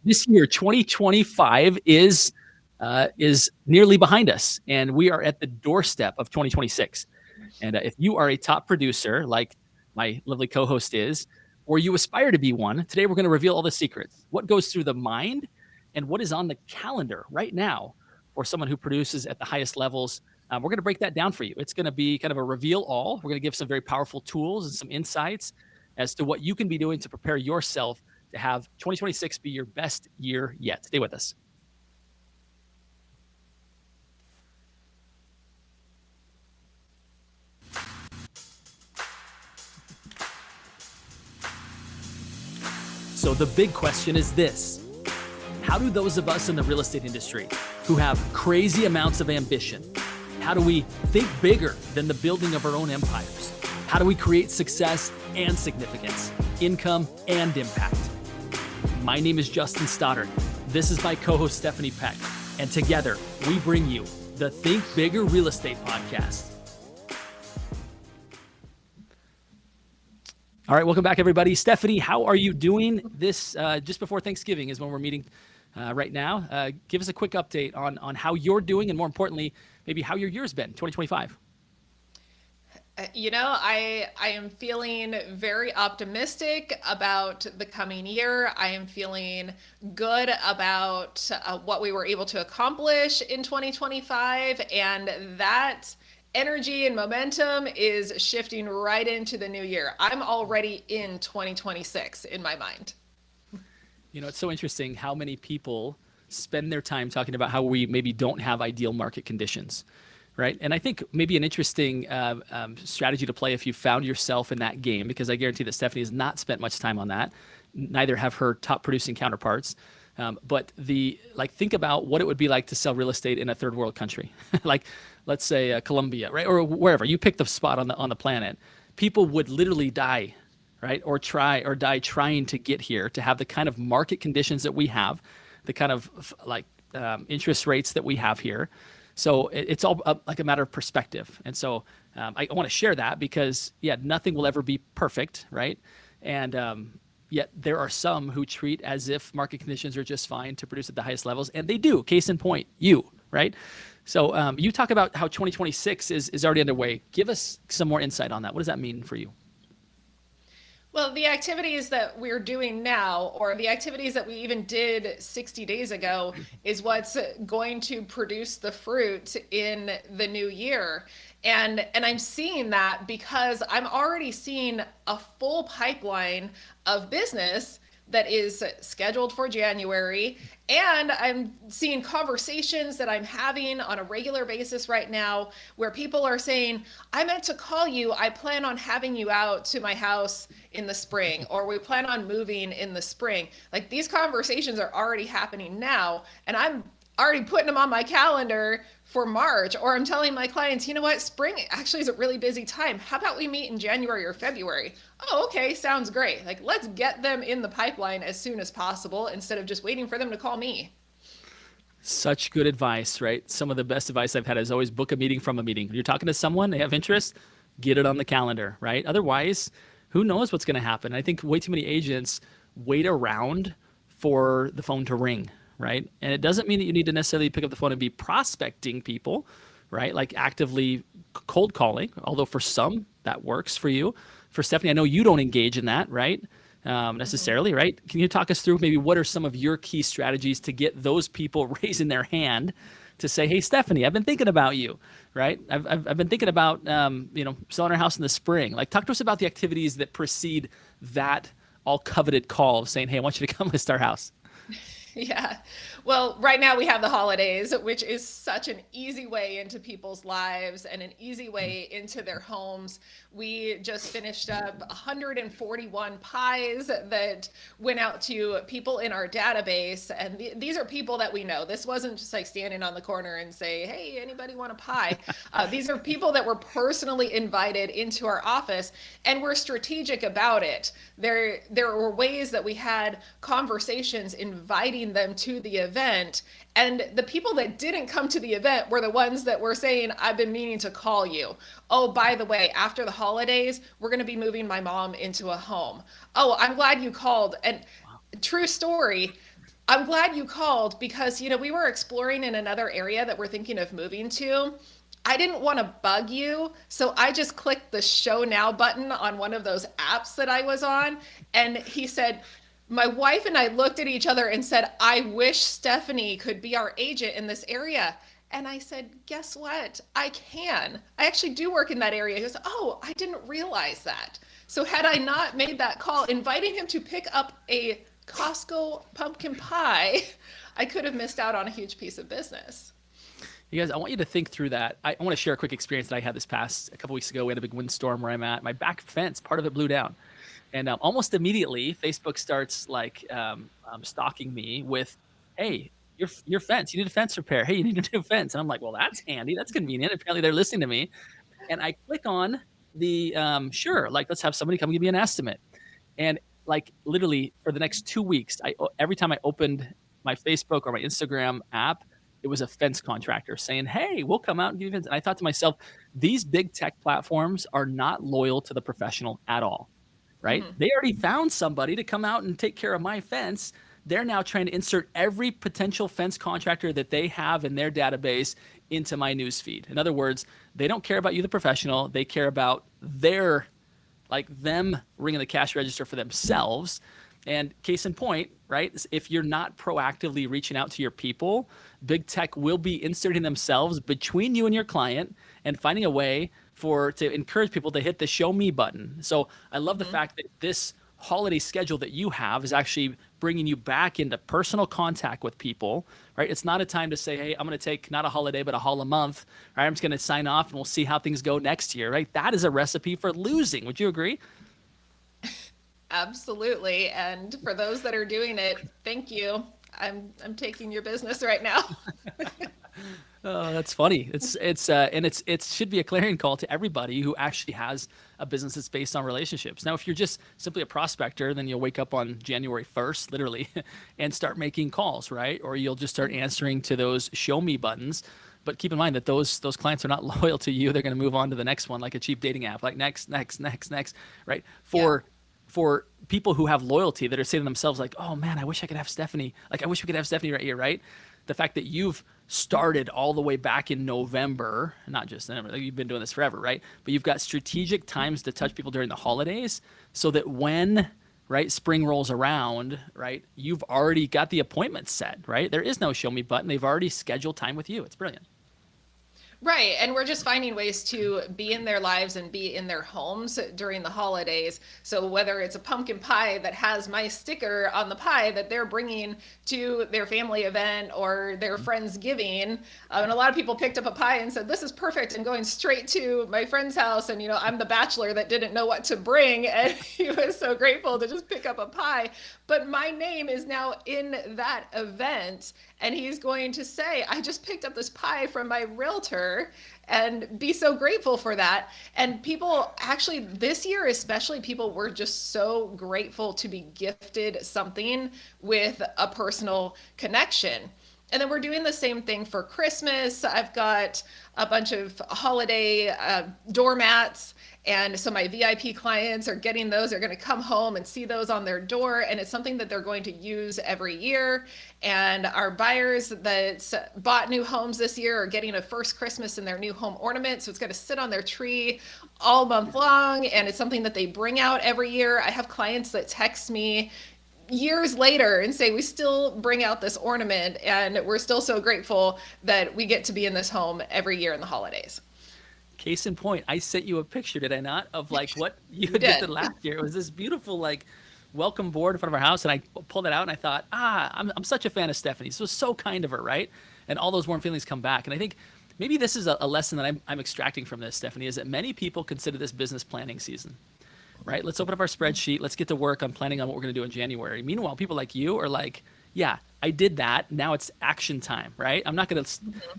This year, 2025 is nearly behind us, and we are at the doorstep of 2026. And if you are a top producer, like my lovely co-host is, or you aspire to be one, today we're going to reveal all the secrets. What goes through the mind, and what is on the calendar right now for someone who produces at the highest levels. We're going to break that down for you. It's going to be kind of a reveal all. We're going to give some very powerful tools and some insights as to what you can be doing to prepare yourself to have 2026 be your best year yet. Stay with us. So the big question is this: how do those of us in the real estate industry who have crazy amounts of ambition, how do we think bigger than the building of our own empires? How do we create success and significance, income and impact? My name is Justin Stoddard. This is my co-host Stephanie Peck, and together we bring you the Think Bigger Real Estate Podcast. All right, welcome back, everybody. Stephanie, how are you doing? This just before Thanksgiving is when we're meeting right now. Give us a quick update on how you're doing, and more importantly, maybe how your year's been, 2025. I am feeling very optimistic about the coming year. I am feeling good about what we were able to accomplish in 2025, and that energy and momentum is shifting right into the new year. I'm already in 2026 in my mind. It's so interesting how many people spend their time talking about how we maybe don't have ideal market conditions, right? And I think maybe an interesting strategy to play if you found yourself in that game, because I guarantee that Stephanie has not spent much time on that. Neither have her top producing counterparts. But think about what it would be like to sell real estate in a third world country, like let's say Colombia, right, or wherever you pick the spot on the planet. People would literally die, right, or die trying to get here to have the kind of market conditions that we have, the kind of interest rates that we have here. So it's all like a matter of perspective. And so I want to share that because nothing will ever be perfect, right? And yet there are some who treat as if market conditions are just fine to produce at the highest levels, and they do. Case in point, you, right? So you talk about how 2026 is already underway. Give us some more insight on that. What does that mean for you? Well, the activities that we're doing now, or the activities that we even did 60 days ago, is what's going to produce the fruit in the new year. And I'm seeing that because I'm already seeing a full pipeline of business that is scheduled for January. And I'm seeing conversations that I'm having on a regular basis right now where people are saying, I meant to call you. I plan on having you out to my house in the spring, or we plan on moving in the spring. Like, these conversations are already happening now, and I'm already putting them on my calendar for March. Or I'm telling my clients, you know what, spring actually is a really busy time. How about we meet in January or February? Oh, okay, sounds great. Like, let's get them in the pipeline as soon as possible instead of just waiting for them to call me. Such good advice, right? Some of the best advice I've had is always book a meeting from a meeting. When you're talking to someone, they have interest, get it on the calendar, right? Otherwise, who knows what's going to happen? I think way too many agents wait around for the phone to ring, right? And it doesn't mean that you need to necessarily pick up the phone and be prospecting people, right? Like actively cold calling, although for some that works for you. For Stephanie, I know you don't engage in that, right? Necessarily, right? Can you talk us through maybe what are some of your key strategies to get those people raising their hand to say, hey, Stephanie, I've been thinking about you, right? I've been thinking about, selling our house in the spring. Like, talk to us about the activities that precede that all coveted call of saying, hey, I want you to come list our house. Yeah. Well, right now we have the holidays, which is such an easy way into people's lives and an easy way into their homes. We just finished up 141 pies that went out to people in our database. And these are people that we know. This wasn't just like standing on the corner and say, hey, anybody want a pie? These are people that were personally invited into our office, and we're strategic about it. There were ways that we had conversations inviting them to the event, and the people that didn't come to the event were the ones that were saying, I've been meaning to call you. Oh, by the way, after the holidays, we're going to be moving my mom into a home. Oh, I'm glad you called. And true story, I'm glad you called because, we were exploring in another area that we're thinking of moving to. I didn't want to bug you, so I just clicked the show now button on one of those apps that I was on. And he said, my wife and I looked at each other and said, I wish Stephanie could be our agent in this area. And I said, guess what? I can. I actually do work in that area. He goes, oh, I didn't realize that. So had I not made that call, inviting him to pick up a Costco pumpkin pie, I could have missed out on a huge piece of business. You guys, I want you to think through that. I want to share a quick experience that I had this past a couple weeks ago. We had a big windstorm where I'm at. My back fence, part of it blew down. And almost immediately, Facebook starts like stalking me with, hey, your fence, you need a fence repair. Hey, you need a new fence. And I'm like, well, that's handy. That's convenient. Apparently they're listening to me. And I click on the, sure, like let's have somebody come give me an estimate. And like literally for the next 2 weeks, every time I opened my Facebook or my Instagram app, it was a fence contractor saying, hey, we'll come out and give you fence. And I thought to myself, these big tech platforms are not loyal to the professional at all, right? Mm-hmm. They already found somebody to come out and take care of my fence. They're now trying to insert every potential fence contractor that they have in their database into my newsfeed. In other words, they don't care about you, the professional. They care about them ringing the cash register for themselves. And case in point, right? If you're not proactively reaching out to your people, big tech will be inserting themselves between you and your client and finding a way to encourage people to hit the show me button. So I love the fact that this holiday schedule that you have is actually bringing you back into personal contact with people, right? It's not a time to say, hey, I'm going to take not a holiday, but a hol a month, right? I'm just going to sign off and we'll see how things go next year, right? That is a recipe for losing. Would you agree? Absolutely. And for those that are doing it, thank you. I'm taking your business right now. Oh, that's funny. It should be a clarion call to everybody who actually has a business that's based on relationships. Now, if you're just simply a prospector, then you'll wake up on January 1st, literally, and start making calls, right? Or you'll just start answering to those show me buttons. But keep in mind that those clients are not loyal to you. They're going to move on to the next one, like a cheap dating app, like next, right? For people who have loyalty that are saying to themselves like, oh man, I wish I could have Stephanie. Like, I wish we could have Stephanie right here, right? The fact that you've started all the way back in November, not just then, you've been doing this forever, right? But you've got strategic times to touch people during the holidays so that when, right, spring rolls around, right, you've already got the appointment set, right? There is no show me button. They've already scheduled time with you. It's brilliant. Right. And we're just finding ways to be in their lives and be in their homes during the holidays. So whether it's a pumpkin pie that has my sticker on the pie that they're bringing to their family event or their Friendsgiving, and a lot of people picked up a pie and said, this is perfect, and going straight to my friend's house. And, I'm the bachelor that didn't know what to bring. And he was so grateful to just pick up a pie. But my name is now in that event. And he's going to say, I just picked up this pie from my realtor, and be so grateful for that. And people actually, this year especially, people were just so grateful to be gifted something with a personal connection. And then we're doing the same thing for Christmas. I've got a bunch of holiday doormats. And so my VIP clients are getting those. They're going to come home and see those on their door. And it's something that they're going to use every year. And our buyers that bought new homes this year are getting a first Christmas in their new home ornament. So it's going to sit on their tree all month long. And it's something that they bring out every year. I have clients that text me years later and say, we still bring out this ornament and we're still so grateful that we get to be in this home every year in the holidays. Case in point, I sent you a picture, did I not, of like what you did did last year. It was this beautiful like welcome board in front of our house, and I pulled it out and I thought, I'm such a fan of Stephanie. This was so kind of her, right? And all those warm feelings come back. And I think maybe this is a lesson that I'm extracting from this, Stephanie, is that many people consider this business planning season. Right? Let's open up our spreadsheet. Let's get to work on planning on what we're going to do in January. Meanwhile, people like you are like, yeah, I did that. Now it's action time, right? I'm not going to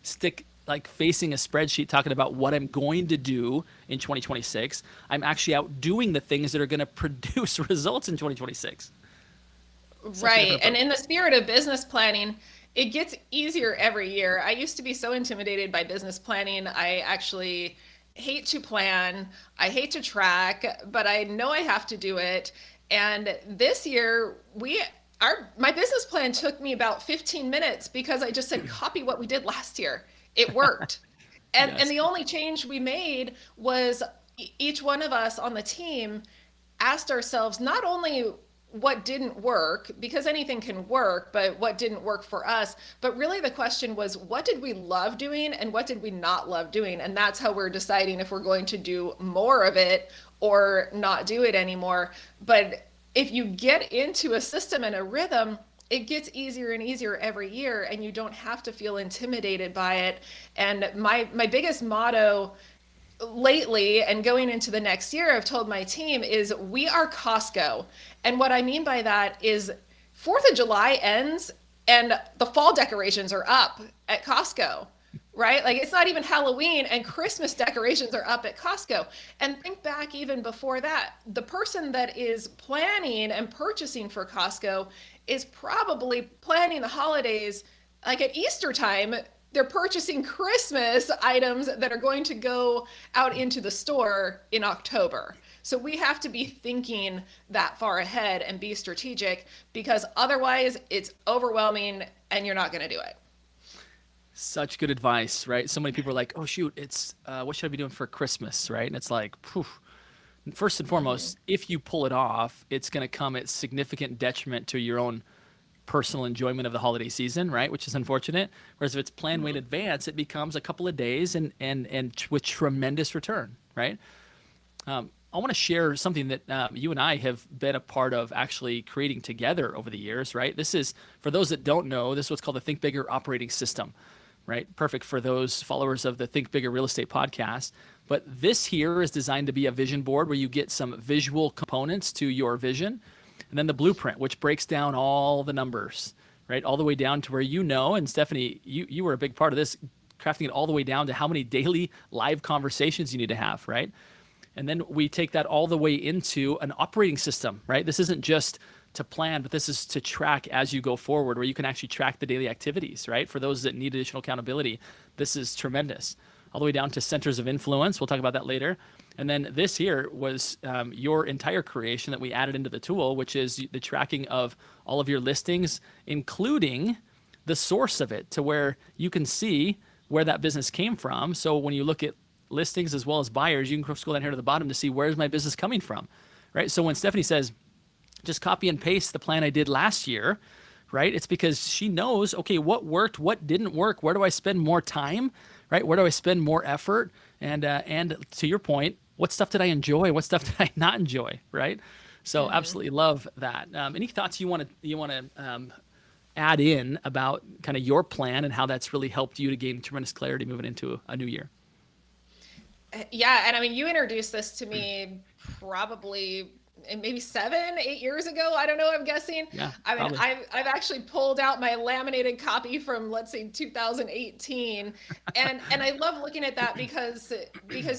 stick like facing a spreadsheet talking about what I'm going to do in 2026. I'm actually out doing the things that are going to produce results in 2026. Right. And in the spirit of business planning, it gets easier every year. I used to be so intimidated by business planning. I actually hate to plan. I hate to track, but I know I have to do it. And this year my business plan took me about 15 minutes because I just said copy what we did last year. It worked. And Yes. the only change we made was each one of us on the team asked ourselves not only what didn't work, because anything can work, but what didn't work for us. But really the question was, what did we love doing and what did we not love doing? And that's how we're deciding if we're going to do more of it or not do it anymore. But if you get into a system and a rhythm, it gets easier and easier every year, and you don't have to feel intimidated by it. And my biggest motto lately and going into the next year, I've told my team is we are Costco. And what I mean by that is 4th of July ends and the fall decorations are up at Costco, right? Like it's not even Halloween and Christmas decorations are up at Costco. And think back even before that, the person that is planning and purchasing for Costco is probably planning the holidays like at Easter time. They're purchasing Christmas items that are going to go out into the store in October. So we have to be thinking that far ahead and be strategic, because otherwise it's overwhelming and you're not going to do it. Such good advice, right? So many people are like, oh, shoot, it's what should I be doing for Christmas, right? And it's like, phew. First and foremost, if you pull it off, it's going to come at significant detriment to your own personal enjoyment of the holiday season, right? Which is unfortunate. Whereas if it's planned way in advance, it becomes a couple of days and with tremendous return, right? I want to share something that you and I have been a part of actually creating together over the years, right? This is, for those that don't know, this is what's called the Think Bigger operating system, right? Perfect for those followers of the Think Bigger Real Estate podcast. But this here is designed to be a vision board where you get some visual components to your vision, and then the blueprint, which breaks down all the numbers, right? All the way down to where, and Stephanie, you were a big part of this, crafting it all the way down to how many daily live conversations you need to have, right? And then we take that all the way into an operating system, right? This isn't just to plan, but this is to track as you go forward, where you can actually track the daily activities, right? For those that need additional accountability, this is tremendous. All the way down to centers of influence. We'll talk about that later. And then this here was your entire creation that we added into the tool, which is the tracking of all of your listings, including the source of it, to where you can see where that business came from. So when you look at listings as well as buyers, you can scroll down here to the bottom to see where's my business coming from, right? So when Stephanie says, just copy and paste the plan I did last year, right? It's because she knows, okay, what worked, what didn't work, where do I spend more time, right? Where do I spend more effort? And to your point, what stuff did I enjoy? What stuff did I not enjoy, right? So absolutely love that. Any thoughts you want to add in about kind of your plan and how that's really helped you to gain tremendous clarity moving into a new year? Yeah, and I mean, you introduced this to me probably maybe 7-8 years ago. I don't know, I'm guessing. Yeah, I mean, probably. I've actually pulled out my laminated copy from, let's say, 2018, and I love looking at that because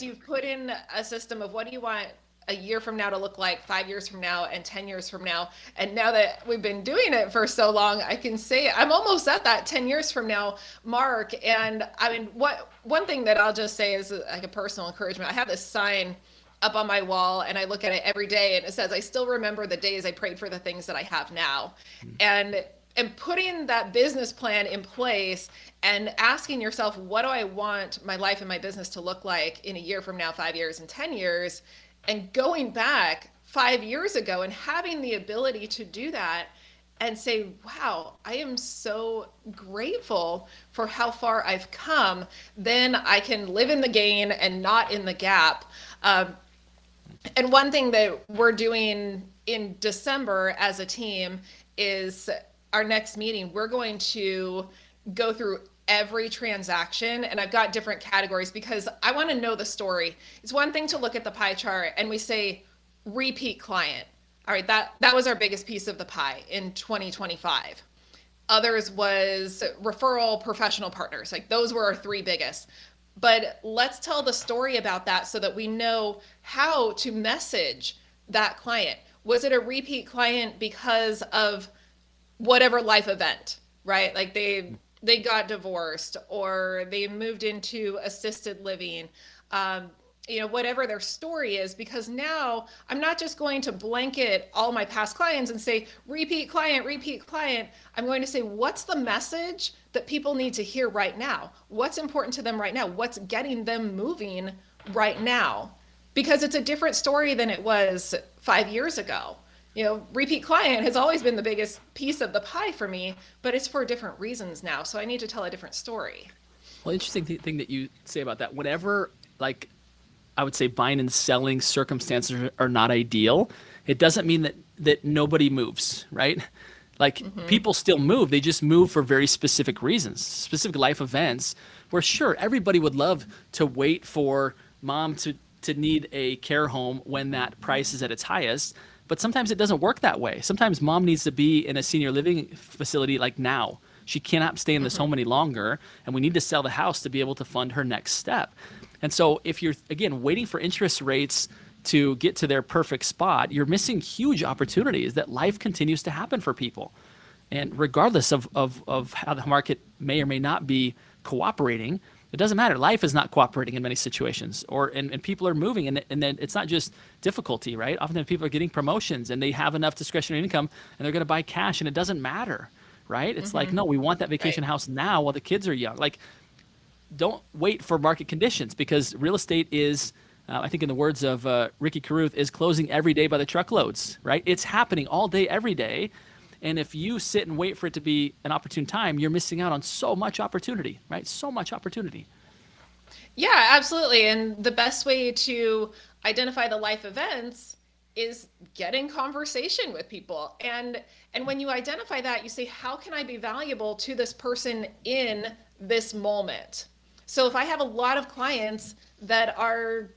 you've put in a system of what do you want a year from now to look like, 5 years from now, and 10 years from now. And now that we've been doing it for so long, I can say I'm almost at that 10 years from now mark. And I mean, one thing that I'll just say is like a personal encouragement. I have this sign up on my wall and I look at it every day and it says, I still remember the days I prayed for the things that I have now. And putting that business plan in place and asking yourself, what do I want my life and my business to look like in a year from now, 5 years, and 10 years, and going back 5 years ago and having the ability to do that and say, wow, I am so grateful for how far I've come, then I can live in the gain and not in the gap. And one thing that we're doing in December as a team is our next meeting, we're going to go through every transaction, and I've got different categories because I want to know the story. It's one thing to look at the pie chart and we say repeat client. All right, that was our biggest piece of the pie in 2025. Others was referral, professional partners. Like those were our three biggest. But let's tell the story about that so that we know how to message that client. Was it a repeat client because of whatever life event, right? Like they got divorced or they moved into assisted living. whatever their story is, because now I'm not just going to blanket all my past clients and say, repeat client, repeat client. I'm going to say, what's the message that people need to hear right now? What's important to them right now? What's getting them moving right now? Because it's a different story than it was 5 years ago. Repeat client has always been the biggest piece of the pie for me, but it's for different reasons now. So I need to tell a different story. Well, interesting thing that you say about that. Whenever, like, I would say buying and selling circumstances are not ideal, it doesn't mean that nobody moves, right? Like, people still move. They just move for very specific reasons, specific life events, where sure, everybody would love to wait for mom to need a care home when that price is at its highest. But sometimes it doesn't work that way. Sometimes mom needs to be in a senior living facility like now. She cannot stay in this home any longer, and we need to sell the house to be able to fund her next step. And so if you're, again, waiting for interest rates to get to their perfect spot, you're missing huge opportunities that life continues to happen for people. And regardless of how the market may or may not be cooperating, it doesn't matter. Life is not cooperating in many situations, and people are moving, and then it's not just difficulty, right? Often people are getting promotions and they have enough discretionary income and they're going to buy cash, and it doesn't matter, right? It's like, no, we want that vacation house now while the kids are young. Like, don't wait for market conditions, because real estate is, I think in the words of Ricky Carruth, is closing every day by the truckloads, right? It's happening all day, every day. And if you sit and wait for it to be an opportune time, you're missing out on so much opportunity, right? So much opportunity. Yeah, absolutely. And the best way to identify the life events is get in conversation with people. And when you identify that, you say, how can I be valuable to this person in this moment? So if I have a lot of clients that are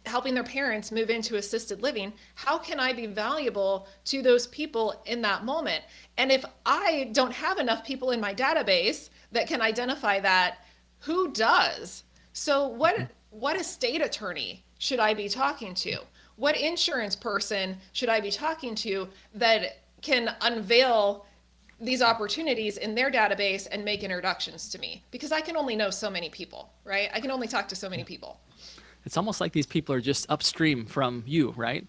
helping their parents move into assisted living, how can I be valuable to those people in that moment? And if I don't have enough people in my database that can identify that, who does? So what estate attorney should I be talking to? What insurance person should I be talking to that can unveil these opportunities in their database and make introductions to me? Because I can only know so many people, right? I can only talk to so many people. It's almost like these people are just upstream from you, right?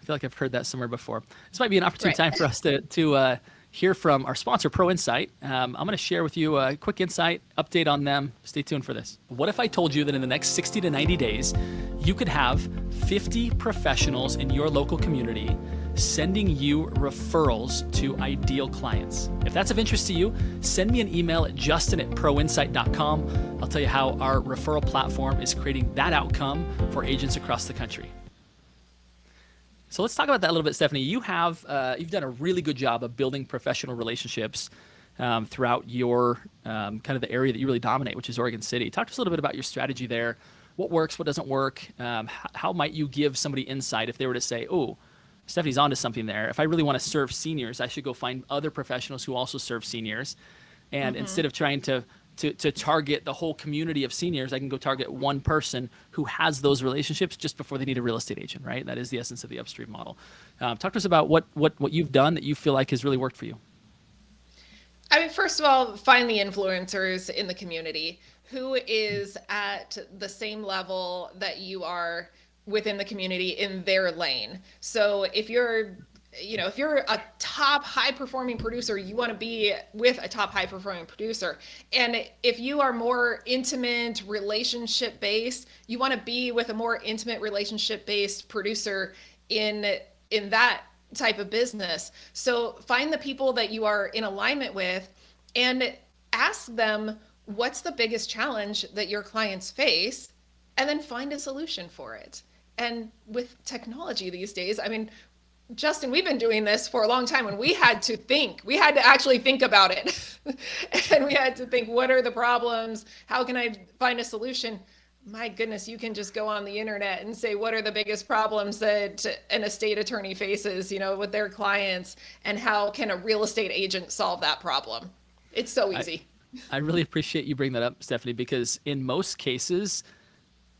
I feel like I've heard that somewhere before. This might be an opportune time for us to hear from our sponsor, ProInsight. I'm going to share with you a quick insight update on them. Stay tuned for this. What if I told you that in the next 60 to 90 days, you could have 50 professionals in your local community sending you referrals to ideal clients? If that's of interest to you, send me an email at justin@proinsight.com. I'll tell you how our referral platform is creating that outcome for agents across the country. So let's talk about that a little bit, Stephanie. You've done a really good job of building professional relationships throughout your kind of the area that you really dominate, which is Oregon City. Talk to us a little bit about your strategy there. What works, what doesn't work? How might you give somebody insight if they were to say, oh, Stephanie's onto something there. If I really want to serve seniors, I should go find other professionals who also serve seniors. And instead of trying to target the whole community of seniors, I can go target one person who has those relationships just before they need a real estate agent, right? That is the essence of the Upstream model. Talk to us about what you've done that you feel like has really worked for you. I mean, first of all, find the influencers in the community. Who is at the same level that you are within the community in their lane? So if you're a top high performing producer, you want to be with a top high performing producer. And if you are more intimate relationship based, you want to be with a more intimate relationship based producer in that type of business. So find the people that you are in alignment with and ask them, what's the biggest challenge that your clients face? And then find a solution for it. And with technology these days, I mean, Justin, we've been doing this for a long time, and we had to actually think about it. And we had to think, what are the problems? How can I find a solution? My goodness, you can just go on the internet and say, what are the biggest problems that an estate attorney faces, with their clients, and how can a real estate agent solve that problem? It's so easy. I really appreciate you bringing that up, Stephanie, because in most cases,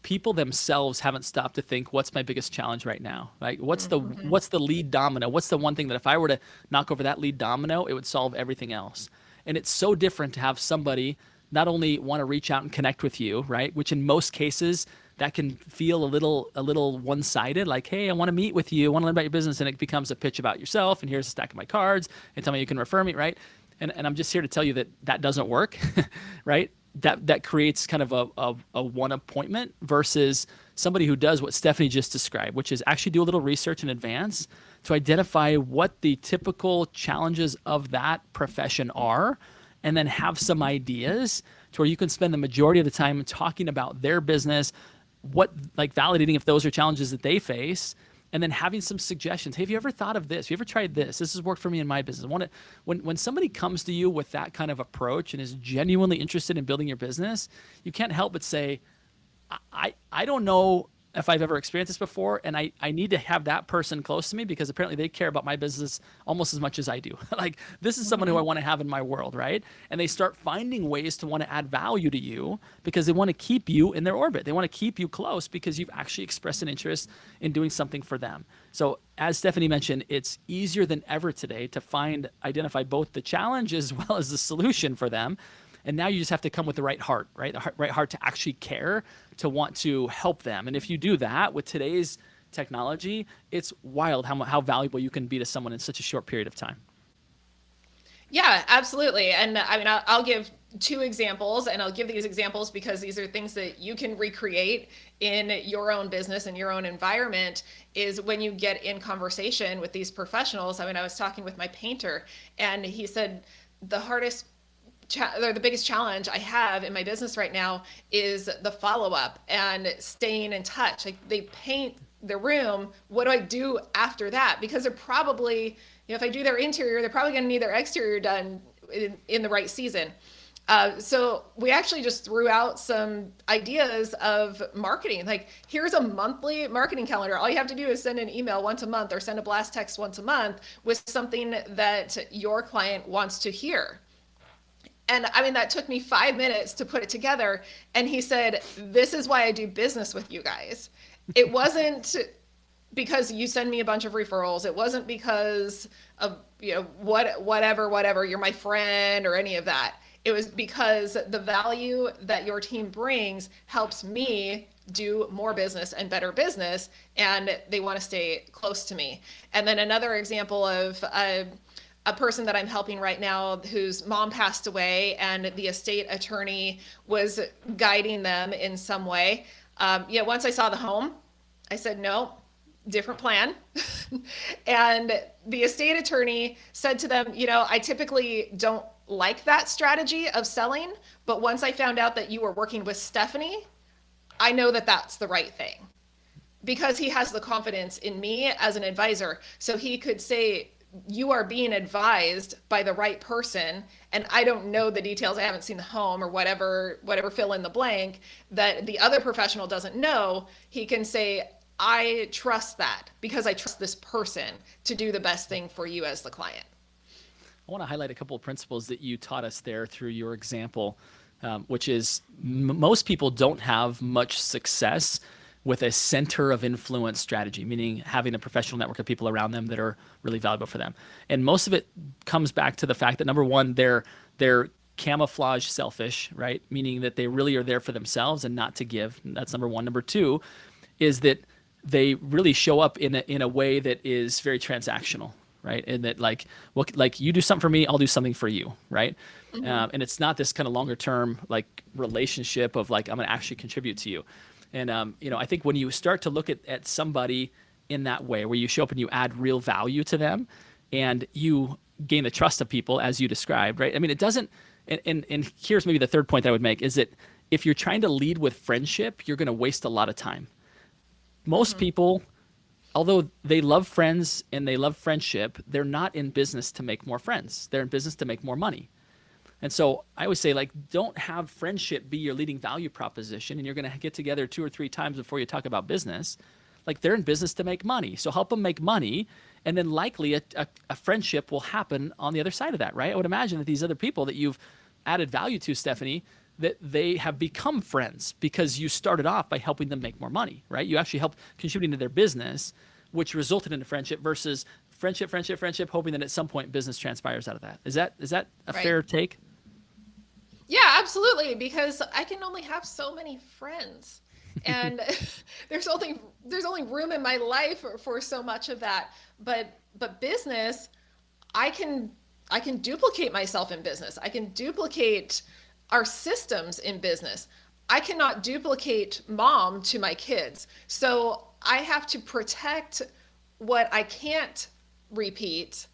people themselves haven't stopped to think, what's my biggest challenge right now? Like, what's the lead domino? What's the one thing that if I were to knock over that lead domino, it would solve everything else? And it's so different to have somebody not only want to reach out and connect with you, right? Which in most cases, that can feel a little one-sided, like, hey, I want to meet with you, I want to learn about your business, and it becomes a pitch about yourself, and here's a stack of my cards, and tell me you can refer me, right? And I'm just here to tell you that that doesn't work, right? That creates kind of a one appointment versus somebody who does what Stephanie just described, which is actually do a little research in advance to identify what the typical challenges of that profession are, and then have some ideas to where you can spend the majority of the time talking about their business, what, like, validating if those are challenges that they face, and then having some suggestions. Hey, have you ever thought of this? Have you ever tried this? This has worked for me in my business. When somebody comes to you with that kind of approach and is genuinely interested in building your business, you can't help but say, I don't know if I've ever experienced this before, and I need to have that person close to me because apparently they care about my business almost as much as I do. Like, this is someone who I want to have in my world, right? And they start finding ways to want to add value to you because they want to keep you in their orbit. They want to keep you close because you've actually expressed an interest in doing something for them. So as Stephanie mentioned, it's easier than ever today to identify both the challenge as well as the solution for them. And now you just have to come with the right heart, right? The right heart to actually care, to want to help them. And if you do that with today's technology, it's wild how valuable you can be to someone in such a short period of time. Yeah, absolutely. And I mean, I'll give two examples, and I'll give these examples because these are things that you can recreate in your own business and your own environment. Is when you get in conversation with these professionals. I mean, I was talking with my painter, and he said the biggest challenge I have in my business right now is the follow-up and staying in touch. Like, they paint the room, what do I do after that? Because they're probably, if I do their interior, they're probably going to need their exterior done in the right season. So we actually just threw out some ideas of marketing. Like, here's a monthly marketing calendar. All you have to do is send an email once a month or send a blast text once a month with something that your client wants to hear. And I mean, that took me 5 minutes to put it together. And he said, this is why I do business with you guys. It wasn't because you send me a bunch of referrals. It wasn't because of, whatever, you're my friend or any of that. It was because the value that your team brings helps me do more business and better business, and they want to stay close to me. And then another example of a person that I'm helping right now whose mom passed away, and the estate attorney was guiding them in some way. Once I saw the home, I said, no, different plan. And the estate attorney said to them, I typically don't like that strategy of selling, but once I found out that you were working with Stephanie, I know that that's the right thing, because he has the confidence in me as an advisor. So he could say, you are being advised by the right person, and I don't know the details. I haven't seen the home or whatever fill in the blank that the other professional doesn't know. He can say, I trust that because I trust this person to do the best thing for you as the client. I want to highlight a couple of principles that you taught us there through your example, which is most people don't have much success with a center of influence strategy, meaning having a professional network of people around them that are really valuable for them. And most of it comes back to the fact that, number one, they're camouflage selfish, right? Meaning that they really are there for themselves and not to give. That's number one. Number two is that they really show up in a way that is very transactional, right? And that like you do something for me, I'll do something for you, right? Mm-hmm. And it's not this kind of longer term like relationship of like, I'm going to actually contribute to you. And, I think when you start to look at somebody in that way, where you show up and you add real value to them and you gain the trust of people as you described, right? I mean, it doesn't, and here's maybe the third point that I would make is that if you're trying to lead with friendship, you're going to waste a lot of time. Most people, although they love friends and they love friendship, they're not in business to make more friends. They're in business to make more money. And so I always say, like, don't have friendship be your leading value proposition and you're going to get together 2 or 3 times before you talk about business. Like, they're in business to make money. So help them make money, and then likely a friendship will happen on the other side of that, right? I would imagine that these other people that you've added value to, Stephanie, that they have become friends because you started off by helping them make more money, right? You actually helped contributing to their business, which resulted in a friendship versus friendship, hoping that at some point business transpires out of that. Is that a fair take? Yeah, absolutely. Because I can only have so many friends. And there's only room in my life for so much of that. But business, I can I can duplicate myself in business. I can duplicate our systems in business. I cannot duplicate mom to my kids. So I have to protect what I can't repeat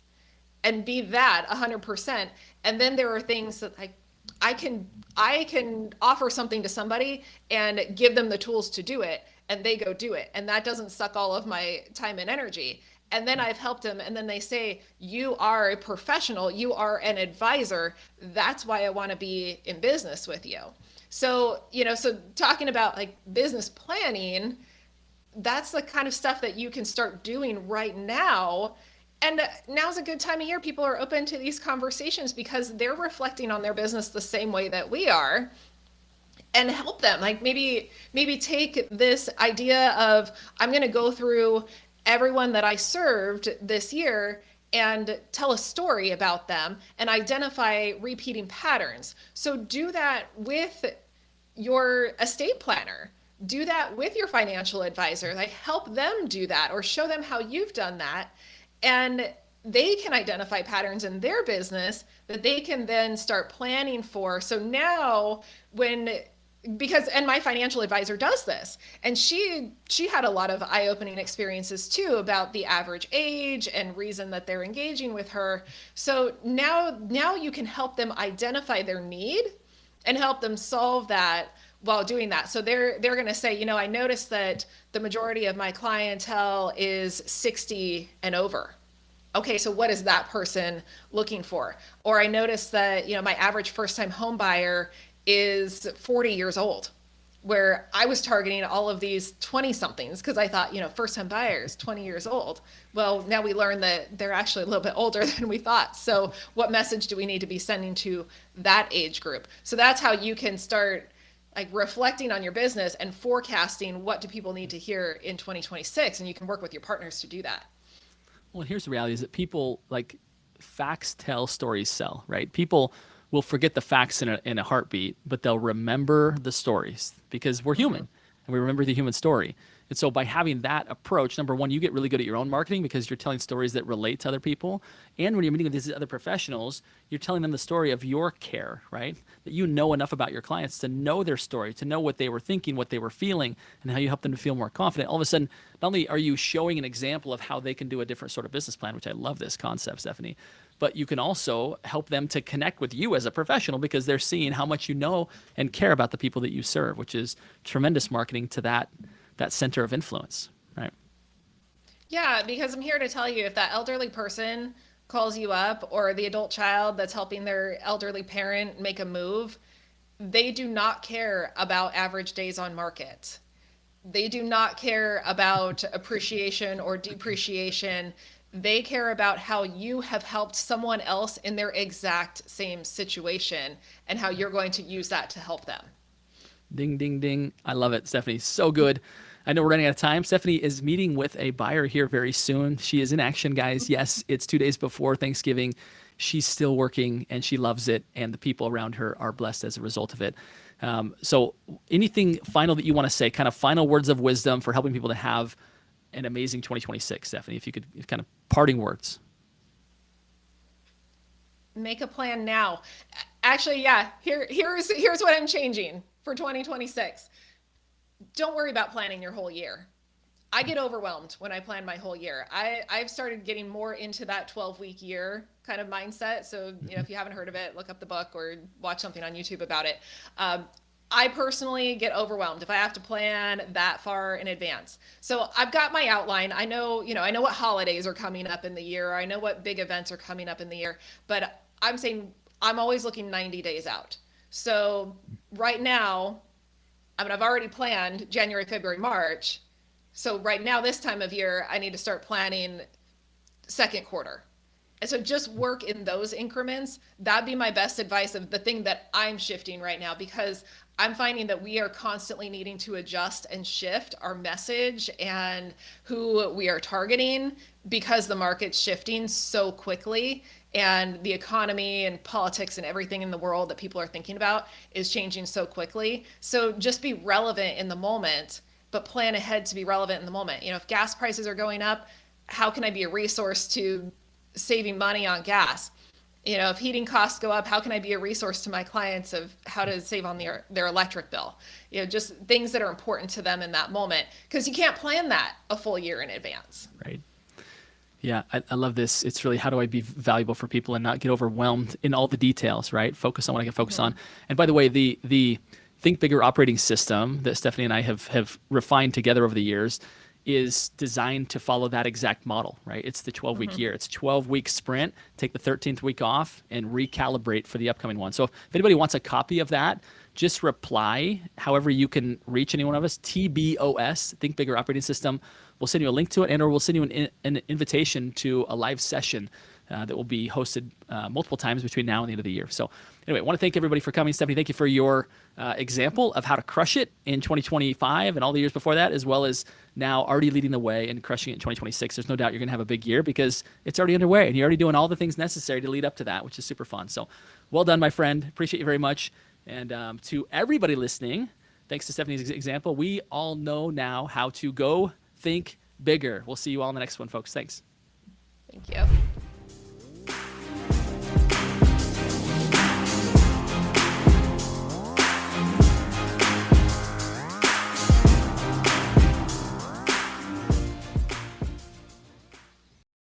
and be that 100%. And then there are things that I can offer something to somebody and give them the tools to do it, and they go do it, and that doesn't suck all of my time and energy. And then I've helped them, and then they say, you are a professional, you are an advisor, that's why I want to be in business with you. So, so talking about like business planning, that's the kind of stuff that you can start doing right now. And now's a good time of year. People are open to these conversations because they're reflecting on their business the same way that we are, and help them. Like maybe take this idea of, I'm going to go through everyone that I served this year and tell a story about them and identify repeating patterns. So do that with your estate planner. Do that with your financial advisor. Like help them do that, or show them how you've done that. And they can identify patterns in their business that they can then start planning for. So now and my financial advisor does this, and she had a lot of eye-opening experiences too about the average age and reason that they're engaging with her. So now you can help them identify their need and help them solve that while doing that. So they're going to say, I noticed that the majority of my clientele is 60 and over. Okay, so what is that person looking for? Or I noticed that, my average first-time home buyer is 40 years old, where I was targeting all of these 20-somethings because I thought, first-time buyers, 20 years old. Well, now we learn that they're actually a little bit older than we thought. So what message do we need to be sending to that age group? So that's how you can start like reflecting on your business and forecasting what do people need to hear in 2026, and you can work with your partners to do that. Well, here's the reality: is that people, like, facts tell, stories sell, right? People will forget the facts in a heartbeat, but they'll remember the stories because we're human and we remember the human story. And so by having that approach, number one, you get really good at your own marketing because you're telling stories that relate to other people. And when you're meeting with these other professionals, you're telling them the story of your care, right? That you know enough about your clients to know their story, to know what they were thinking, what they were feeling, and how you help them to feel more confident. All of a sudden, not only are you showing an example of how they can do a different sort of business plan, which I love this concept, Stephanie, but you can also help them to connect with you as a professional because they're seeing how much you know and care about the people that you serve, which is tremendous marketing to that center of influence, right? Yeah, because I'm here to tell you, if that elderly person calls you up, or the adult child that's helping their elderly parent make a move, they do not care about average days on market. They do not care about appreciation or depreciation. They care about how you have helped someone else in their exact same situation and how you're going to use that to help them. Ding, ding, ding. I love it, Stephanie. So good. I know we're running out of time. Stephanie is meeting with a buyer here very soon. She is in action, guys. Yes, it's 2 days before Thanksgiving. She's still working and she loves it, and the people around her are blessed as a result of it. So anything final that you want to say, kind of final words of wisdom for helping people to have an amazing 2026, Stephanie, if you could, kind of parting words. Make a plan now. Actually, yeah, here's what I'm changing for 2026. Don't worry about planning your whole year. I get overwhelmed when I plan my whole year. I've started getting more into that 12-week year kind of mindset. So, if you haven't heard of it, look up the book or watch something on YouTube about it. I personally get overwhelmed if I have to plan that far in advance. So I've got my outline. I know what holidays are coming up in the year. I know what big events are coming up in the year, but I'm saying I'm always looking 90 days out. So right now, I've already planned January, February, March. So right now, this time of year, I need to start planning second quarter. And so just work in those increments. That'd be my best advice of the thing that I'm shifting right now, because I'm finding that we are constantly needing to adjust and shift our message and who we are targeting because the market's shifting so quickly, and the economy and politics and everything in the world that people are thinking about is changing so quickly. So just be relevant in the moment, but plan ahead to be relevant in the moment. If gas prices are going up, how can I be a resource to saving money on gas? If heating costs go up, how can I be a resource to my clients of how to save on their electric bill? Just things that are important to them in that moment, because you can't plan that a full year in advance. Right. Yeah, I love this. It's really, how do I be valuable for people and not get overwhelmed in all the details, right? Focus on what I can focus on. And by the way, the Think Bigger operating system that Stephanie and I have refined together over the years is designed to follow that exact model, right? It's the 12-week year. It's 12-week sprint. Take the 13th week off and recalibrate for the upcoming one. So if anybody wants a copy of that, just reply however you can reach any one of us, TBOS, Think Bigger operating system. We'll send you a link to it, and or we'll send you an invitation to a live session that will be hosted multiple times between now and the end of the year. So anyway, I want to thank everybody for coming. Stephanie, thank you for your example of how to crush it in 2025 and all the years before that, as well as now already leading the way and crushing it in 2026. There's no doubt you're going to have a big year because it's already underway and you're already doing all the things necessary to lead up to that, which is super fun. So well done, my friend. Appreciate you very much. And to everybody listening, thanks to Stephanie's example, we all know now how to go think bigger. We'll see you all in the next one, folks. Thanks. Thank you.